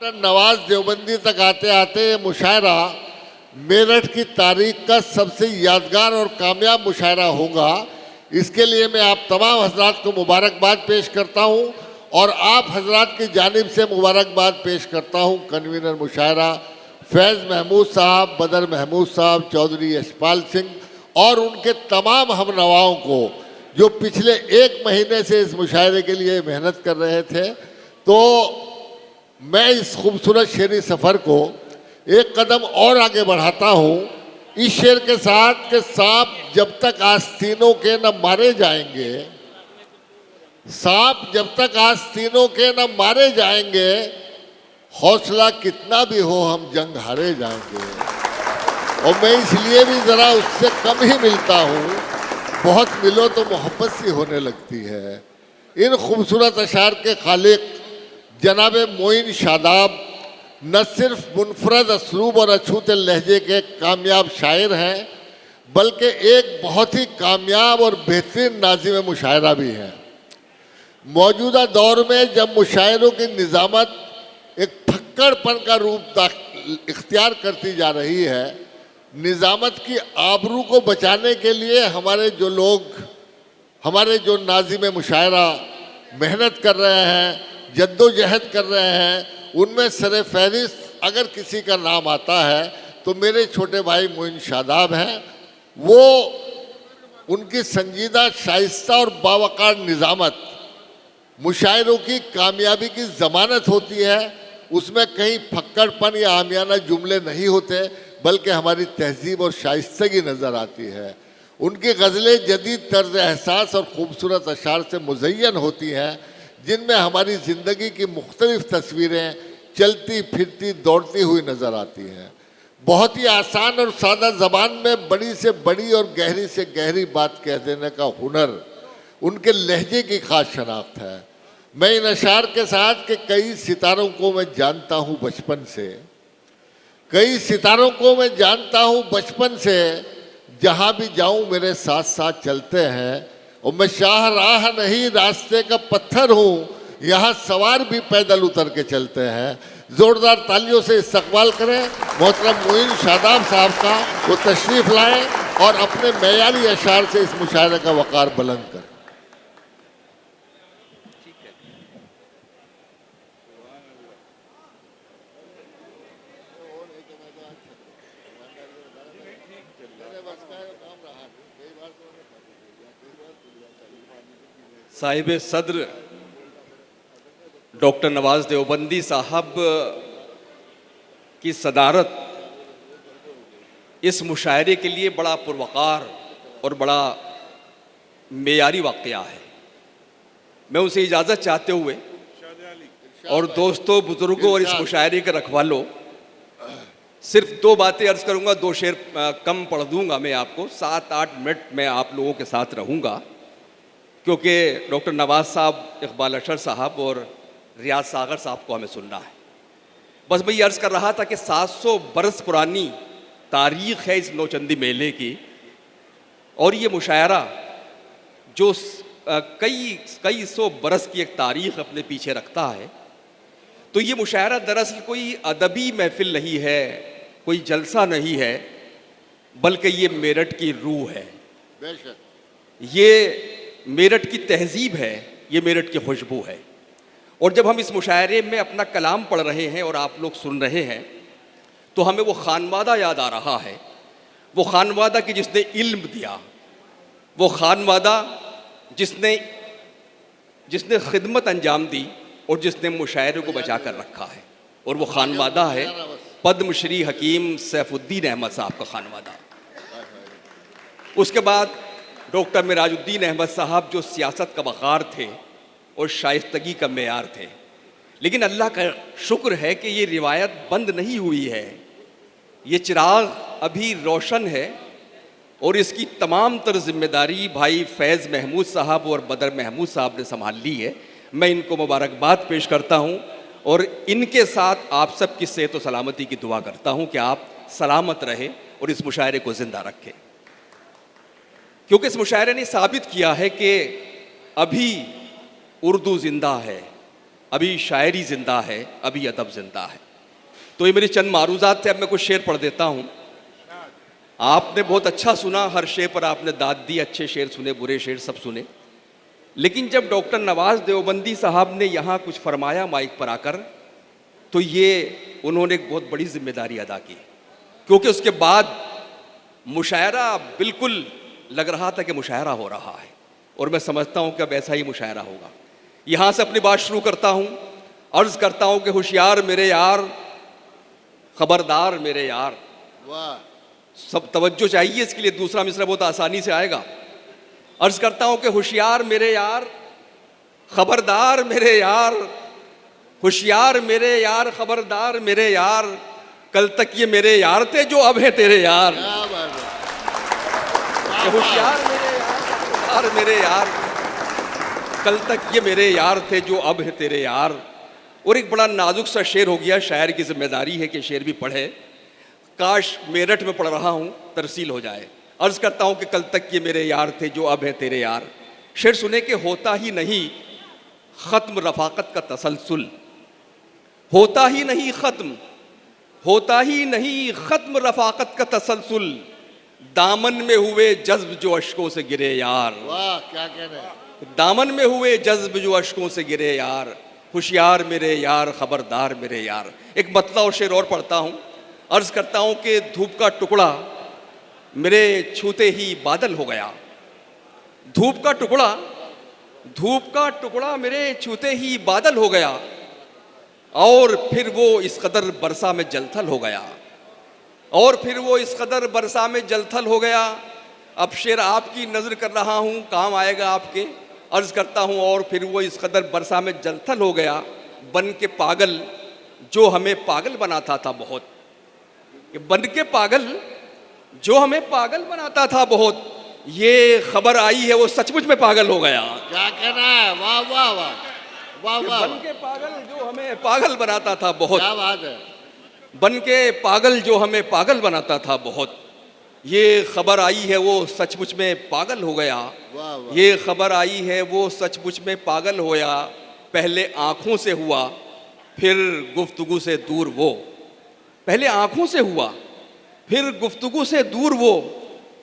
नवाज देवबंदी तक आते आते ये मुशायरा मेरठ की तारीख का सबसे यादगार और कामयाब मुशायरा होगा। इसके लिए मैं आप तमाम हजरात को मुबारकबाद पेश करता हूं और आप हजरात की जानिब से मुबारकबाद पेश करता हूं कन्वीनर मुशायरा फैज़ महमूद साहब, बदर महमूद साहब, चौधरी यशपाल सिंह और उनके तमाम हमनवाओं को जो पिछले एक महीने से इस मुशायरे के लिए मेहनत कर रहे थे। तो मैं इस खूबसूरत शेरी सफ़र को एक कदम और आगे बढ़ाता हूँ इस शेर के साथ कि सांप जब तक आस्तीनों के न मारे जाएंगे, सांप जब तक आस्तीनों के न मारे जाएंगे, हौसला कितना भी हो हम जंग हारे जाएंगे। और मैं इसलिए भी ज़रा उससे कम ही मिलता हूँ, बहुत मिलो तो मोहब्बत सी होने लगती है। इन खूबसूरत अशार के खालिक जनाब मोइन शादाब न सिर्फ मुनफरद असलूब और अछूते लहजे के कामयाब शायर हैं, बल्कि एक बहुत ही कामयाब और बेहतरीन नाज़िम मुशायरा भी हैं। मौजूदा दौर में जब मुशायरों की निज़ामत एक फक्कड़पन का रूप इख्तियार करती जा रही है, निज़ामत की आबरू को बचाने के लिए हमारे जो नाज़िम मुशायरा मेहनत कर रहे हैं, जद्दोजहद कर रहे हैं, उनमें सरे फहरिस्त अगर किसी का नाम आता है तो मेरे छोटे भाई मोइन शादाब हैं। वो उनकी संजीदा, शाइस्ता और बावकार निज़ामत मुशायरों की कामयाबी की ज़मानत होती है। उसमें कहीं फक्कड़पन या आमियाना जुमले नहीं होते, बल्कि हमारी तहजीब और शाइस्तगी नज़र आती है। उनकी गज़लें जदीद तर्ज एहसास और ख़ूबसूरत अशार से मुज़य्यन होती हैं, जिनमें हमारी ज़िंदगी की मुख्तलिफ़ तस्वीरें चलती फिरती दौड़ती हुई नज़र आती हैं। बहुत ही आसान और सादा ज़बान में बड़ी से बड़ी और गहरी से गहरी बात कह देने का हुनर उनके लहजे की ख़ास शनाख्त है। मैं इन अशार के साथ के कई सितारों को मैं जानता हूँ बचपन से, कई सितारों को मैं जानता हूँ बचपन से, जहाँ भी जाऊँ मेरे साथ साथ चलते हैं। और मैं शाह राह नहीं रास्ते का पत्थर हूँ, यहाँ सवार भी पैदल उतर के चलते हैं। ज़ोरदार तालियों से इस्तकबाल करें मोहतरम मोइन शादाब साहब का। वो तशरीफ़ लाएँ और अपने मेयारी अशार से इस मुशायरे का वक़ार बुलंद करें। साहिब सदर डॉक्टर नवाज देवबंदी साहब की सदारत इस मुशायरे के लिए बड़ा पुरवकार और बड़ा मेयारी वाक़या है। मैं उनसे इजाज़त चाहते हुए और दोस्तों, बुज़ुर्गों और इस मुशायरे के रखवालों सिर्फ दो बातें अर्ज़ करूँगा। दो शेर कम पढ़ दूँगा मैं आपको, 7-8 मिनट में आप लोगों के साथ रहूँगा, क्योंकि डॉक्टर नवाज साहब, इकबाल अशर साहब और रियाज सागर साहब को हमें सुनना है। बस मैं ये अर्ज़ कर रहा था कि 700 बरस पुरानी तारीख़ है इस नौचंदी मेले की, और ये मुशायरा जो कई सौ बरस की एक तारीख़ अपने पीछे रखता है। तो ये मुशायरा दरअसल कोई अदबी महफिल नहीं है, कोई जलसा नहीं है, बल्कि ये मेरठ की रूह है, ये मेरठ की तहजीब है, ये मेरठ की खुशबू है। और जब हम इस मुशायरे में अपना कलाम पढ़ रहे हैं और आप लोग सुन रहे हैं, तो हमें वो खानवादा याद आ रहा है, वो खानवादा कि जिसने इल्म दिया, वो खानवादा जिसने खिदमत अंजाम दी और जिसने मुशायरे को बचा कर रखा है। और वो खानवादा है पद्मश्री हकीम सैफुद्दीन अहमद साहब का खानवादा। उसके बाद डॉक्टर मिराजुद्दीन अहमद साहब, जो सियासत का वक़ार थे और शाइस्तगी का मेयार थे। लेकिन अल्लाह का शुक्र है कि ये रिवायत बंद नहीं हुई है, ये चिराग अभी रोशन है और इसकी तमाम तर जिम्मेदारी भाई फैज़ महमूद साहब और बदर महमूद साहब ने संभाल ली है। मैं इनको मुबारकबाद पेश करता हूँ और इनके साथ आप सब की सेहत और सलामती की दुआ करता हूँ कि आप सलामत रहें और इस मुशायरे को ज़िंदा रखें, क्योंकि इस मुशायरे ने साबित किया है कि अभी उर्दू ज़िंदा है, अभी शायरी जिंदा है, अभी अदब जिंदा है। तो ये मेरे चंद मारूजात थे, अब मैं कुछ शेर पढ़ देता हूँ। आपने बहुत अच्छा सुना, हर शेर पर आपने दाद दी, अच्छे शेर सुने, बुरे शेर सब सुने। लेकिन जब डॉक्टर नवाज देवबंदी साहब ने यहाँ कुछ फरमाया माइक पर आकर, तो ये उन्होंने एक बहुत बड़ी जिम्मेदारी अदा की, क्योंकि उसके बाद मुशायरा बिल्कुल लग रहा था कि मुशायरा हो रहा है, और मैं समझता हूँ कि अब ऐसा ही मुशायरा होगा। यहाँ से अपनी बात शुरू करता हूँ, अर्ज करता हूँ कि होशियार मेरे यार, खबरदार मेरे यार। वाह, सब तवज्जो चाहिए इसके लिए, दूसरा मिसरा बहुत आसानी से आएगा। अर्ज करता हूं कि होशियार मेरे यार, खबरदार मेरे यार, होशियार मेरे यार, खबरदार मेरे यार, कल तक ये मेरे यार थे जो अब है तेरे यार। क्या बात है। कि होशियार मेरे यार, खबरदार मेरे यार, कल तक ये मेरे यार थे जो अब है तेरे यार। और एक बड़ा नाजुक सा शेर हो गया, शायर की जिम्मेदारी है कि शेर भी पढ़े। काश मेरठ में पढ़ रहा हूँ तरसील हो जाए। अर्ज करता हूँ कि कल तक ये मेरे यार थे जो अब है तेरे यार। शेर सुने कि होता ही नहीं ख़त्म रफ़ाक़त का तसलसल, होता ही नहीं ख़त्म, होता ही नहीं ख़त्म रफ़ाक़त का तसलसल, दामन में हुए जज्ब जो अश्कों से गिरे यार। वाह, क्या कह रहे हैं। दामन में हुए जज्ब जो अश्कों से गिरे यार, होशियार मेरे यार, खबरदार मेरे यार। एक मतला और शेर और पढ़ता हूँ। अर्ज करता हूँ कि धूप का टुकड़ा मेरे छूते ही बादल हो गया, धूप का टुकड़ा, धूप का टुकड़ा मेरे छूते ही बादल हो गया, और फिर वो इस कदर बरसा में जलथल हो गया, और फिर वो इस कदर बरसा में जलथल हो गया। अब शेर आपकी नज़र कर रहा हूँ, काम आएगा आपके। अर्ज करता हूँ और फिर वो इस कदर बरसा में जलथल हो गया, बन के पागल जो हमें पागल बनाता था बहुत, कि बन के पागल जो हमें पागल बनाता था बहुत, ये खबर आई है वो सचमुच में पागल हो गया। क्या कहना है। वाह वाह वाह, वाह वाह, बन के पागल जो हमें पागल बनाता था बहुत, क्या बात है। बन के पागल जो हमें पागल बनाता था बहुत, ये खबर आई है वो सचमुच में पागल हो गया। वाह वाह, ये खबर आई है वो सचमुच में पागल होया, पहले आँखों से हुआ फिर गुफ्तगू से दूर वो, पहले आँखों से हुआ फिर गुफ्तगू से दूर वो,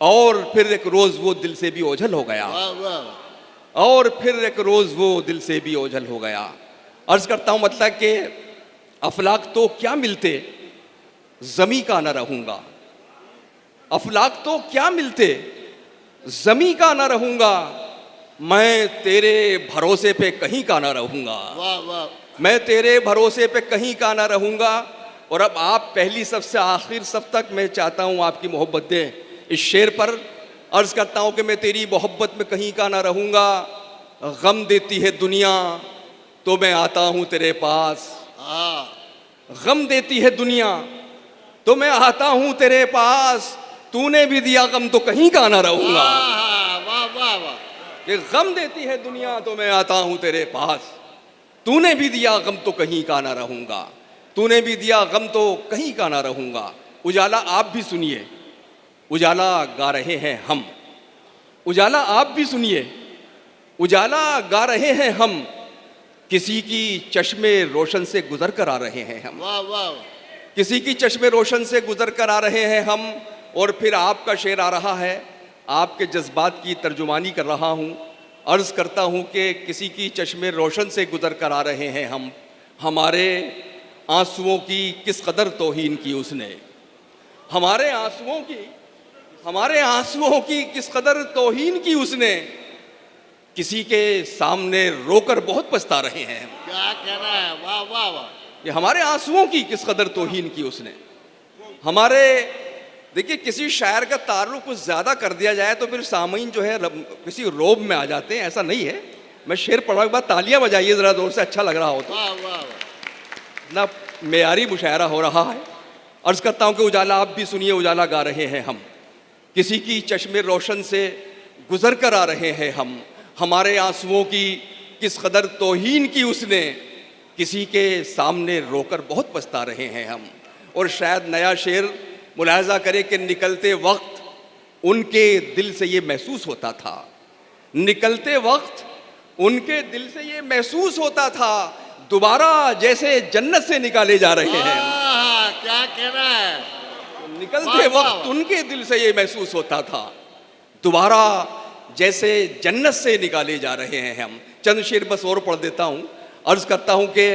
और फिर एक रोज़ वो दिल से भी ओझल हो गया, वाह वाह, और फिर एक रोज़ वो दिल से भी ओझल हो गया। अर्ज करता हूँ मतलब कि अफलाक तो क्या मिलते ज़मी का न रहूँगा, अफलाक तो क्या मिलते ज़मी का न रहूँगा, मैं तेरे भरोसे पे कहीं का न रहूँगा, वाह वाह, मैं तेरे भरोसे पे कहीं का न रहूँगा। और अब आप पहली सब से आखिर सब तक मैं चाहता हूँ आपकी मोहब्बत दें। इस शेर पर अर्ज करता हूँ कि मैं तेरी मोहब्बत में कहीं का ना रहूँगा, गम देती है दुनिया तो मैं आता हूँ तेरे पास, हाँ, गम देती है दुनिया तो मैं आता हूँ तेरे पास, तूने भी दिया गम तो कहीं का ना रहूँगा। वाह वाह वाह, कि गम देती है दुनिया तो मैं आता हूँ तेरे पास, तूने भी दिया गम तो कहीं का ना रहूँगा, तूने भी दिया गम तो कहीं का ना रहूँगा। उजाला आप भी सुनिए, उजाला गा रहे हैं हम, उजाला आप भी सुनिए, उजाला गा रहे हैं हम, किसी की चश्मे रोशन से गुजर कर आ रहे हैं हम, वाह वाह, किसी की चश्मे रोशन से गुजर कर आ रहे हैं हम। और फिर आपका शेर आ रहा है, आपके जज्बात की तर्जुमानी कर रहा हूँ। अर्ज़ करता हूँ कि किसी की चश्मे रोशन से गुजर कर आ रहे हैं हम, हमारे आंसुओं की किस कदर तौहीन की उसने, हमारे आंसुओं की, हमारे आंसुओं की किस कदर तौहीन की उसने, किसी के सामने रोकर बहुत पछता रहे हैं हम। क्या कहना है। वाह वाह वाह, ये हमारे आंसुओं की किस कदर तौहीन की उसने, हमारे, देखिए किसी शायर का तारुफ कुछ ज़्यादा कर दिया जाए तो फिर सामीन जो है किसी रोब में आ जाते हैं, ऐसा नहीं है। मैं शेर पढ़ने के बाद तालियां बजाइए ज़रा जोर से, अच्छा लग रहा हो तो। वाह वाह वाह, ना मेयारी मुशायरा हो रहा है। अर्ज़ करता हूँ कि उजाला आप भी सुनिए, उजाला गा रहे हैं हम, किसी की चश्मे रोशन से गुजर कर आ रहे हैं हम, हमारे आंसुओं की किस कदर तौहीन की उसने, किसी के सामने रोकर बहुत पछता रहे हैं हम। और शायद नया शेर मुलाहजा करे कि निकलते वक्त उनके दिल से ये महसूस होता था, निकलते वक्त उनके दिल से ये महसूस होता था, दोबारा जैसे जन्नत से निकाले जा रहे हैं। क्या कहना है। निकलते वाह, वक्त उनके दिल से ये महसूस होता था, दोबारा जैसे जन्नत से निकाले जा रहे हैं हम। चंद शेर बस और पढ़ देता हूँ। अर्ज करता हूँ कि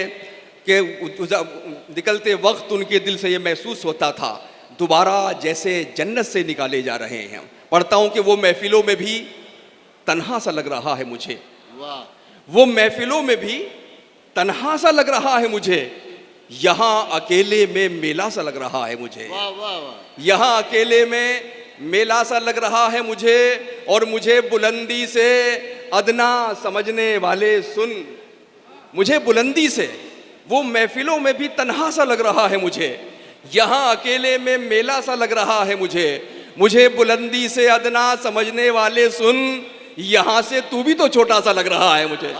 निकलते वक्त उनके दिल से ये महसूस होता था, दोबारा जैसे जन्नत से निकाले जा रहे हैं हम। पढ़ता हूँ कि वो महफिलों में भी तन्हा सा लग रहा है मुझे, वाह वो महफिलों में भी तन्हा सा लग रहा है मुझे, यहाँ अकेले में मेला सा लग रहा है मुझे, वाह वाह वाह। यहाँ अकेले में मेला सा लग रहा है मुझे, और मुझे बुलंदी से अदना समझने वाले सुन। मुझे बुलंदी से, वो महफिलों में भी तन्हा सा लग रहा है मुझे, यहाँ अकेले में मेला सा लग रहा है मुझे, मुझे बुलंदी से अदना समझने वाले सुन, यहाँ से तू भी तो छोटा सा लग रहा है मुझे।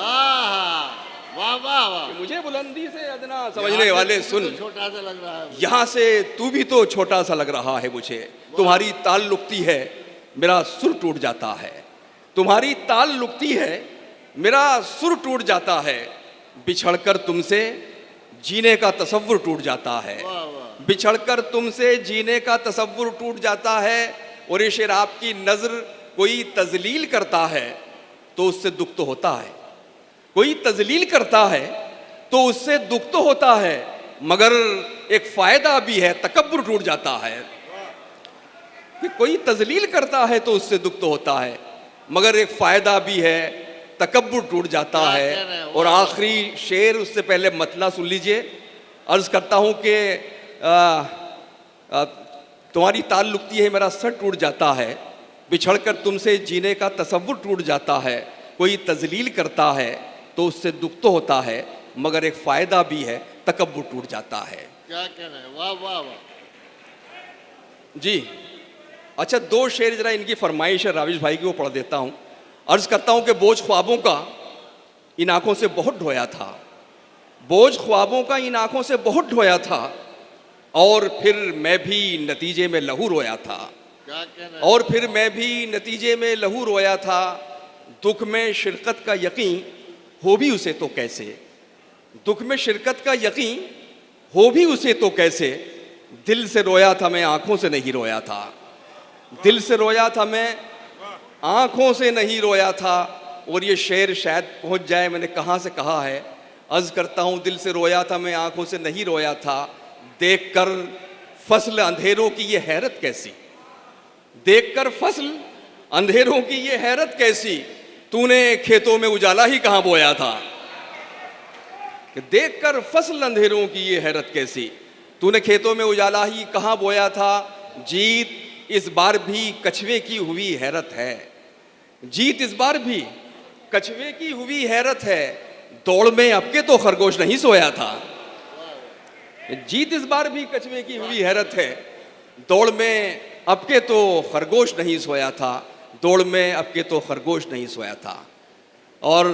वाह वाह वाह। मुझे बुलंदी से अदना समझने वाले सुन, छोटा सा लग रहा है। यहाँ से तू भी तो छोटा सा लग रहा है मुझे। तुम्हारी ताल लुकती है मेरा सुर टूट जाता है, तुम्हारी ताल लुकती है मेरा सुर टूट जाता है, बिछड़कर तुमसे जीने का तसव्वुर टूट जाता है, बिछड़कर तुमसे जीने का तसव्वुर टूट जाता है। और ये शेर आपकी नज़र कोई तजलील करता है तो उससे दुख तो होता है, कोई तजलील करता है तो उससे दुख तो होता है, मगर एक फायदा भी है, तकब्बुर टूट जाता है। कि कोई तजलील करता है तो उससे दुख तो होता है, मगर एक फायदा भी है, तकब्बुर टूट जाता है। और आखिरी शेर, उससे पहले मतला सुन लीजिए। अर्ज करता हूँ कि तुम्हारी ताल लुकती है मेरा सर टूट जाता है, बिछड़कर तुमसे जीने का तसव्वुर टूट जाता है, कोई तजलील करता है तो उससे दुख तो होता है, मगर एक फायदा भी है, तकब्बुर टूट जाता है। क्या कहना है। वाह वाह वाह जी। अच्छा, दो शेर जरा इनकी फरमाइश है राविश भाई की, वो पढ़ देता हूँ। अर्ज करता हूँ कि बोझ ख्वाबों का इन आंखों से बहुत ढोया था, बोझ ख्वाबों का इन आंखों से बहुत ढोया था, और फिर मैं भी नतीजे में लहू रोया था, क्या कहना है। और फिर मैं भी नतीजे में लहू रोया था। दुख में शिरकत का यकीन हो भी उसे तो कैसे, दुख में शिरकत का यकीन हो भी उसे तो कैसे, दिल से रोया था मैं आंखों से नहीं रोया था, दिल से रोया था मैं आंखों से नहीं रोया था। और ये शेर शायद पहुंच जाए, मैंने कहाँ से कहा है। अर्ज करता हूँ, दिल से रोया था मैं आंखों से नहीं रोया था, देखकर फसल अंधेरों की ये हैरत कैसी, देखकर फसल अंधेरों की ये हैरत कैसी, तूने खेतों में उजाला ही कहाँ बोया था। कि देखकर फसल अंधेरों की ये हैरत कैसी, तूने खेतों में उजाला ही कहाँ बोया था। जीत इस बार भी कछुए की हुई हैरत है, जीत इस बार भी कछुए की हुई हैरत है, दौड़ में अब के तो खरगोश नहीं सोया था। जीत इस बार भी कछुए की हुई हैरत है, दौड़ में अब के तो खरगोश नहीं सोया था, दौड़ में अब के तो खरगोश नहीं सोया था। और